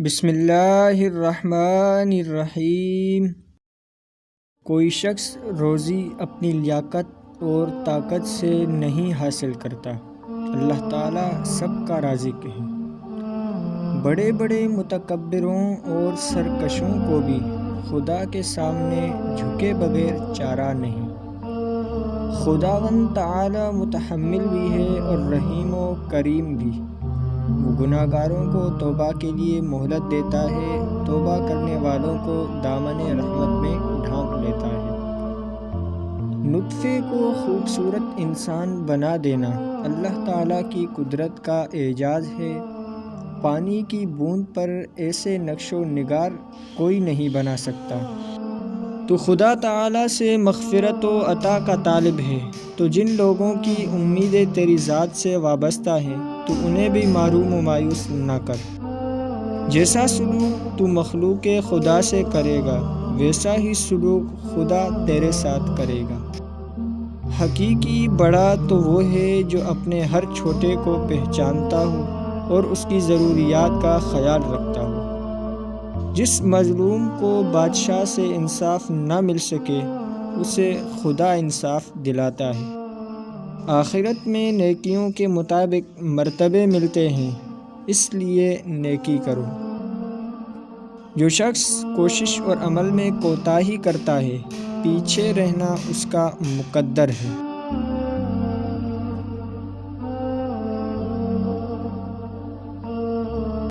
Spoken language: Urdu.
بسم اللہ الرحمن الرحیم۔ کوئی شخص روزی اپنی لیاقت اور طاقت سے نہیں حاصل کرتا، اللہ تعالیٰ سب کا رازق ہے۔ بڑے بڑے متکبروں اور سرکشوں کو بھی خدا کے سامنے جھکے بغیر چارہ نہیں۔ خداوند تعالیٰ متحمل بھی ہے اور رحیم و کریم بھی۔ وہ گناہ گاروں کو توبہ کے لیے مہلت دیتا ہے، توبہ کرنے والوں کو دامن رحمت میں ڈھانپ لیتا ہے۔ نطفے کو خوبصورت انسان بنا دینا اللہ تعالیٰ کی قدرت کا اعجاز ہے۔ پانی کی بوند پر ایسے نقش و نگار کوئی نہیں بنا سکتا۔ تو خدا تعالیٰ سے مغفرت و عطا کا طالب ہے، تو جن لوگوں کی امیدیں تیری ذات سے وابستہ ہیں تو انہیں بھی محروم و مایوس نہ کر۔ جیسا سلوک تو مخلوق خدا سے کرے گا ویسا ہی سلوک خدا تیرے ساتھ کرے گا۔ حقیقی بڑا تو وہ ہے جو اپنے ہر چھوٹے کو پہچانتا ہو اور اس کی ضروریات کا خیال رکھتا ہو۔ جس مظلوم کو بادشاہ سے انصاف نہ مل سکے اسے خدا انصاف دلاتا ہے۔ آخرت میں نیکیوں کے مطابق مرتبے ملتے ہیں، اس لیے نیکی کرو۔ جو شخص کوشش اور عمل میں کوتاہی کرتا ہے، پیچھے رہنا اس کا مقدر ہے۔